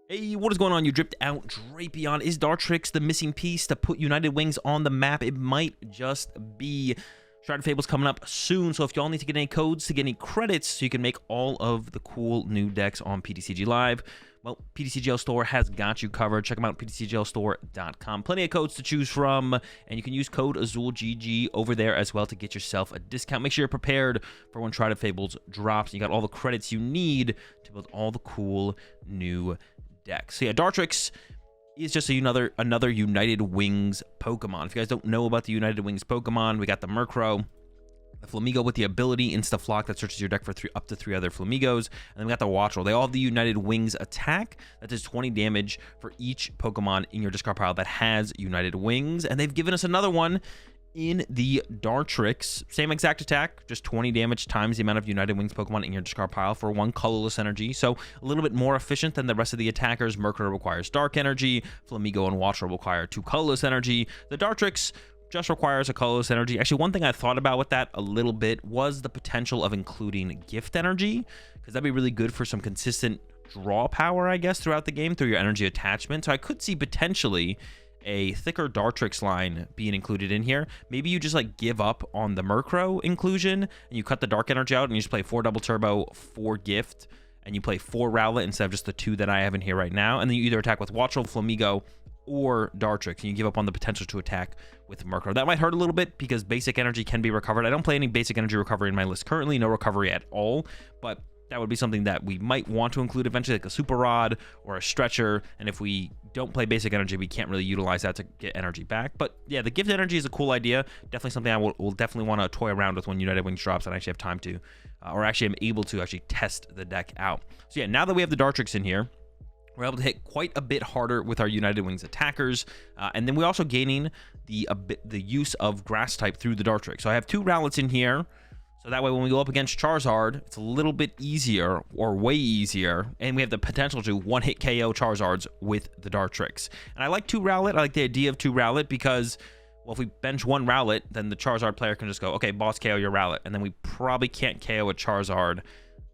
Hey, what is going on? You dripped out Drapion. Is Dartrix the missing piece to put United Wings on the map? It might just be. Shrouded Fable's coming up soon, so if y'all need to get any codes to get any credits so you can make all of the cool new decks on PTCG Live, well, PTCGL Store has got you covered. Check them out, ptcglstore.com. Plenty of codes to choose from, and you can use code AzulGG over there as well to get yourself a discount. Make sure you're prepared for when Shrouded Fables drops. You got all the credits you need to build all the cool new decks. So yeah, Dartrix is just another United Wings Pokemon. If you guys don't know about the United Wings Pokemon, we got the Murkrow, the Flamigo with the ability Insta-Flock that searches your deck for up to 3 other Flamigos, and then we got the Wattrel. They all have the United Wings attack that does 20 damage for each Pokemon in your discard pile that has United Wings, and they've given us another one in the Dartrix. Same exact attack, just 20 damage times the amount of United Wings Pokemon in your discard pile for 1 colorless energy. So a little bit more efficient than the rest of the attackers. Murkrow requires dark energy. Flamigo and Wattrel require 2 colorless energy. The Dartrix just requires a colorless energy. Actually, one thing I thought about with that a little bit was the potential of including gift energy, because that'd be really good for some consistent draw power, I guess, throughout the game through your energy attachment. So I could see potentially a thicker Dartrix line being included in here. Maybe you just like give up on the Murkrow inclusion and you cut the dark energy out and you just play 4 double turbo, 4 gift, and you play 4 Rowlet instead of just the 2 that I have in here right now. And then you either attack with Wattrel, Flamigo, or Dartrix, and you give up on the potential to attack with Murkrow. That might hurt a little bit because basic energy can be recovered. I don't play any basic energy recovery in my list currently, no recovery at all, but that would be something that we might want to include eventually, like a Super Rod or a Stretcher. And if we don't play basic energy, we can't really utilize that to get energy back. But yeah, the gift energy is a cool idea. Definitely something I will definitely want to toy around with when United Wings drops and I actually have time to, or actually am able to actually test the deck out. So yeah, now that we have the Dartrix in here, we're able to hit quite a bit harder with our United Wings attackers. And then we're also gaining the use of Grass type through the Dartrix. So I have 2 Rowlets in here. So that way when we go up against Charizard, it's a little bit easier, or way easier, and we have the potential to one-hit KO Charizards with the Dartrix. And I like 2 Rowlet. I like the idea of 2 Rowlet because, well, if we bench 1 Rowlet, then the Charizard player can just go, okay, boss, KO your Rowlet, and then we probably can't KO a Charizard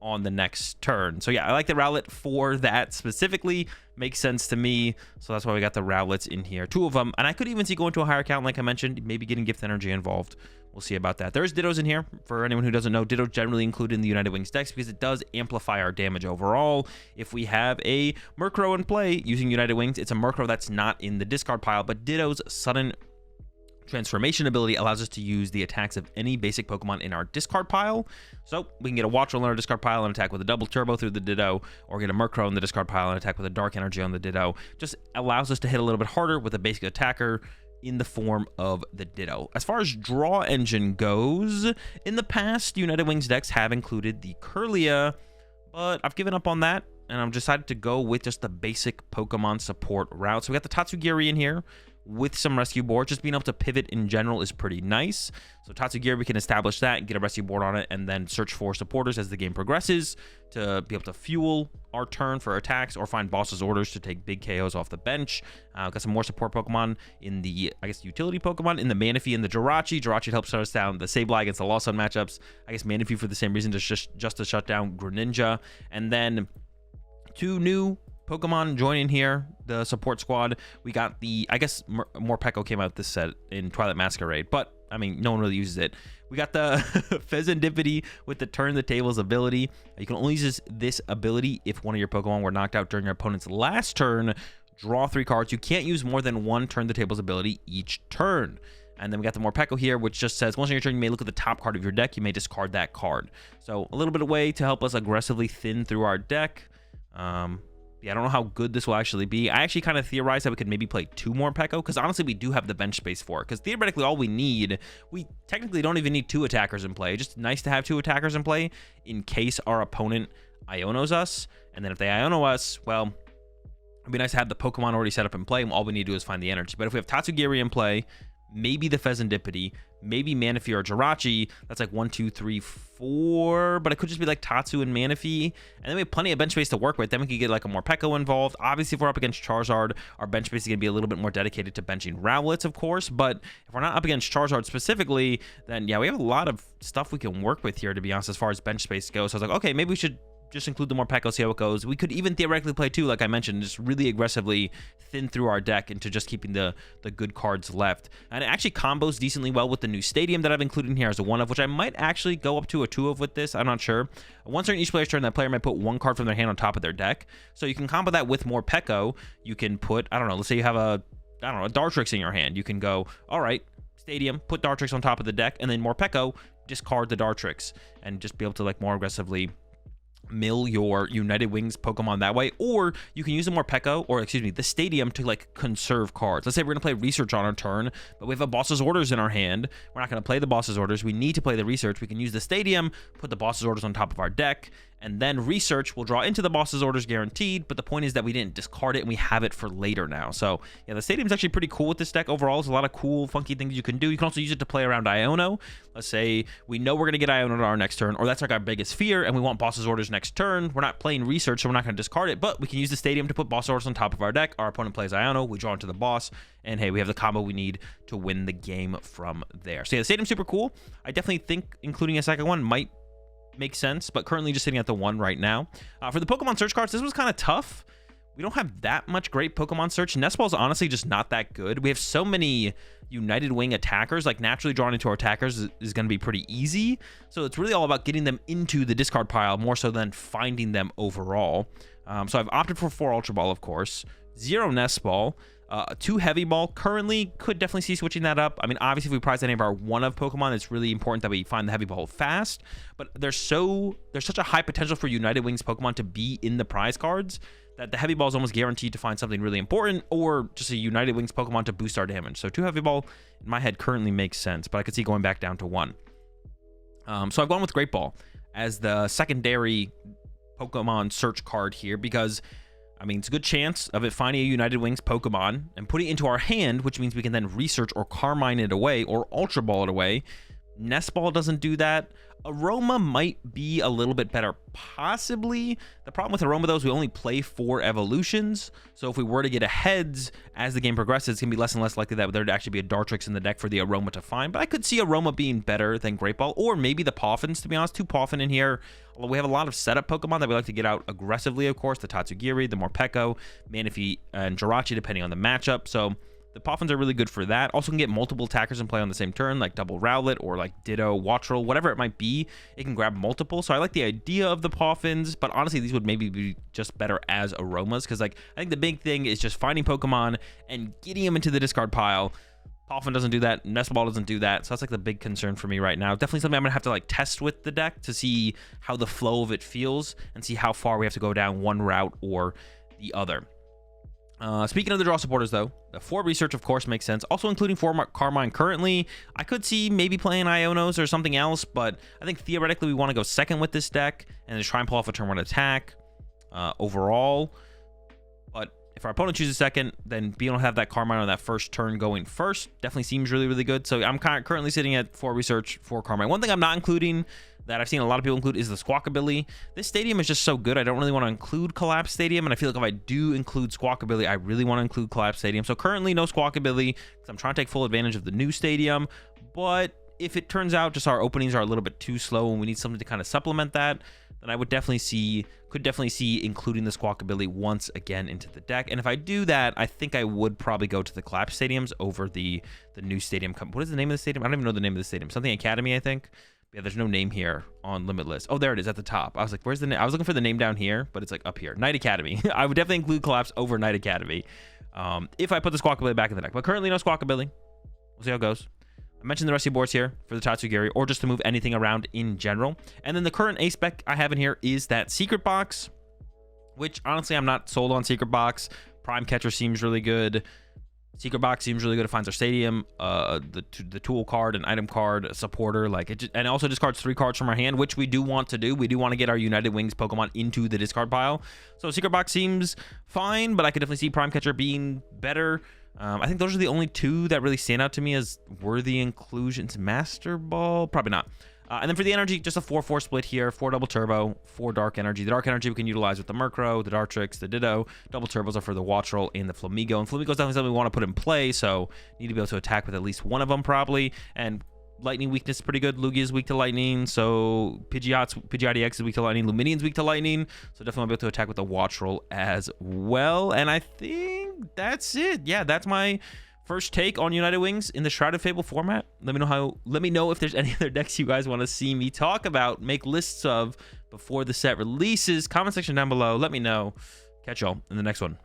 on the next turn. So yeah, I like the Rowlet for that specifically. Makes sense to me. So that's why we got the Rowlets in here. 2 of them. And I could even see going to a higher count, like I mentioned, maybe getting gift energy involved. We'll see about that. There's Dittos in here. For anyone who doesn't know, Ditto generally included in the United Wings decks because it does amplify our damage overall. If we have a Murkrow in play using United Wings, it's a Murkrow that's not in the discard pile, but Ditto's sudden transformation ability allows us to use the attacks of any basic Pokemon in our discard pile. So we can get a Wattrel in our discard pile and attack with a double turbo through the Ditto, or get a Murkrow in the discard pile and attack with a dark energy on the Ditto. Just allows us to hit a little bit harder with a basic attacker in the form of the Ditto. As far as draw engine goes, in the past, United Wings decks have included the Kirlia, but I've given up on that, and I've decided to go with just the basic Pokemon support route. So we got the Tatsugiri in here with some rescue board. Just being able to pivot in general is pretty nice. So Tatsugiri, we can establish that and get a rescue board on it and then search for supporters as the game progresses to be able to fuel our turn for attacks or find boss's orders to take big KOs off the bench. Got some more support Pokemon in the, I guess, utility Pokemon in the Manaphy and the Jirachi. Jirachi helps shut us down the Sableye against the Lawson matchups. I guess Manaphy for the same reason, just to shut down Greninja. And then 2 new Pokemon joining here, the support squad. We got the, I guess, Morpeko came out this set in Twilight Masquerade, but I mean, no one really uses it. We got the Fezandipity with the Turn the Tables ability. You can only use this ability if one of your Pokemon were knocked out during your opponent's last turn. Draw 3 cards. You can't use more than 1 Turn the Tables ability each turn. And then we got the Morpeko here, which just says once on your turn, you may look at the top card of your deck. You may discard that card. So a little bit of way to help us aggressively thin through our deck. Yeah, I don't know how good this will actually be. I actually kind of theorized that we could maybe play 2 more Peko, because honestly, we do have the bench space for it. Because theoretically, all we need, we technically don't even need 2 attackers in play. Just nice to have 2 attackers in play in case our opponent Ionos us. And then if they Iono us, well, it'd be nice to have the Pokemon already set up in play, and all we need to do is find the energy. But if we have Tatsugiri in play, maybe the Fezandipity, maybe Manaphy or Jirachi, that's like 1, 2, 3, 4, but it could just be like Tatsu and Manaphy, and then we have plenty of bench space to work with. Then we could get like a Morpeko involved. Obviously, if we're up against Charizard, our bench space is going to be a little bit more dedicated to benching Rowlets, of course, but if we're not up against Charizard specifically, then yeah, we have a lot of stuff we can work with here, to be honest, as far as bench space goes. So I was like, okay, maybe we should just include the Morpeko, see how it goes. We could even theoretically play two, like I mentioned, just really aggressively thin through our deck into just keeping the good cards left. And it actually combos decently well with the new Stadium that I've included in here as a 1-of, which I might actually go up to a 2-of with this. I'm not sure. Once during each player's turn, that player might put one card from their hand on top of their deck. So you can combo that with Morpeko. You can put, I don't know, let's say you have a Dartrix in your hand. You can go, all right, Stadium, put Dartrix on top of the deck, and then Morpeko, discard the Dartrix, and just be able to like more aggressively mill your United Wings Pokemon that way. Or you can use the Morpeko, or excuse me, the Stadium to like conserve cards. Let's say we're gonna play Research on our turn, but we have a Boss's Orders in our hand. We're not gonna play the Boss's Orders. We need to play the Research. We can use the Stadium, put the Boss's Orders on top of our deck, and then Research will draw into the Boss's Orders guaranteed. But the point is that we didn't discard it and we have it for later now. So yeah, the Stadium's actually pretty cool with this deck overall. There's a lot of cool, funky things you can do. You can also use it to play around Iono. Let's say we know we're gonna get Iono to our next turn, or that's like our biggest fear, and we want Boss's Orders next turn. We're not playing Research, so we're not gonna discard it, but we can use the Stadium to put Boss's Orders on top of our deck. Our opponent plays Iono, we draw into the boss, and hey, we have the combo we need to win the game from there. So yeah, the Stadium's super cool. I definitely think including a second one might make sense, but currently just sitting at the 1 right now. For the Pokemon search cards, this was kind of tough. We don't have that much great Pokemon search. Nest Ball is honestly just not that good. We have so many United Wing attackers, like naturally drawn into our attackers is going to be pretty easy. So it's really all about getting them into the discard pile more so than finding them overall. So I've opted for 4 Ultra Ball, of course, 0 Nest Ball, 2 Heavy Ball. Currently, could definitely see switching that up. I mean, obviously, if we prize any of our 1-of Pokemon, it's really important that we find the Heavy Ball fast. But there's such a high potential for United Wings Pokemon to be in the prize cards that the Heavy Ball is almost guaranteed to find something really important, or just a United Wings Pokemon to boost our damage. So 2 Heavy Ball, in my head, currently makes sense, but I could see going back down to 1. So I've gone with Great Ball as the secondary Pokemon search card here, because I mean, it's a good chance of it finding a United Wings Pokemon and putting it into our hand, which means we can then Research or Carmine it away or Ultra Ball it away. Nest Ball doesn't do that. Aroma might be a little bit better, possibly. The problem with Aroma, though, is we only play 4 evolutions. So if we were to get a Heads as the game progresses, it's going to be less and less likely that there'd actually be a Dartrix in the deck for the Aroma to find. But I could see Aroma being better than Great Ball, or maybe the Poffins, to be honest. 2 Poffin in here. Although we have a lot of setup Pokemon that we like to get out aggressively, of course. The Tatsugiri, the Morpeko, Manaphy, and Jirachi, depending on the matchup. So the Poffins are really good for that. Also can get multiple attackers in play on the same turn, like double Rowlet or like Ditto, Wattrel, whatever it might be. It can grab multiple. So I like the idea of the Poffins, but honestly, these would maybe be just better as Aromas, because like I think the big thing is just finding Pokemon and getting them into the discard pile. Poffin doesn't do that. Nest Ball doesn't do that. So that's like the big concern for me right now. Definitely something I'm gonna have to like test with the deck to see how the flow of it feels and see how far we have to go down one route or the other. Speaking of the draw supporters, though, the 4 Research, of course, makes sense. Also including 4 Carmine currently. I could see maybe playing Ionos or something else, but I think theoretically we want to go second with this deck and then try and pull off a turn 1 attack overall. But if our opponent chooses second, then being able to have that Carmine on that first turn going first definitely seems really, really good. So I'm currently sitting at 4 Research, 4 Carmine. One thing I'm not including that I've seen a lot of people include is the Squawkabilly. This Stadium is just so good. I don't really want to include Collapse Stadium, and I feel like if I do include Squawkabilly, I really want to include Collapse Stadium. So currently no Squawkabilly, because I'm trying to take full advantage of the new Stadium. But if it turns out just our openings are a little bit too slow and we need something to kind of supplement that, then I would definitely could definitely see including the Squawkabilly once again into the deck. And if I do that, I think I would probably go to the Collapse Stadiums over the new Stadium. What is the name of the stadium? I don't even know the name of the stadium. Something Academy, I think. Yeah, there's no name here on Limitless. Oh, there it is at the top. I was like, where's the name? I was looking for the name down here, but it's like up here. Night Academy. I would definitely include Collapse over Night Academy if I put the Squawkabilly back in the deck. But currently no Squawkabilly. We'll see how it goes. I mentioned the rest of your boards here for the Tatsugiri, or just to move anything around in general. And then the current ace spec I have in here is that Secret Box, which honestly I'm not sold on Secret Box. Prime Catcher seems really good. Secret Box seems really good. It finds our Stadium, the tool card, an item card, a supporter, like it and it also discards 3 cards from our hand, which we do want to do. We do want to get our United Wings Pokemon into the discard pile. So Secret Box seems fine, but I could definitely see Prime Catcher being better. I think those are the only 2 that really stand out to me as worthy inclusions. Master Ball, probably not. And then for the energy, just a 4-4 split here, 4 double turbo, 4 dark energy. The dark energy we can utilize with the Murkrow, the Dartrix, the Ditto. Double turbos are for the Wattrel and the Flamigo. And Flamigo's definitely something we want to put in play, so need to be able to attack with at least one of them probably. And lightning weakness is pretty good. Lugia is weak to lightning, so Pidgeot's is weak to lightning. Luminian's weak to lightning, so definitely be able to attack with the Watch Roll as well. And I think that's it. Yeah, that's my first take on United Wings in the Shrouded Fable format. Let me know if there's any other decks you guys want to see me talk about, make lists of before the set releases. Comment section down below. Let me know. Catch y'all in the next one.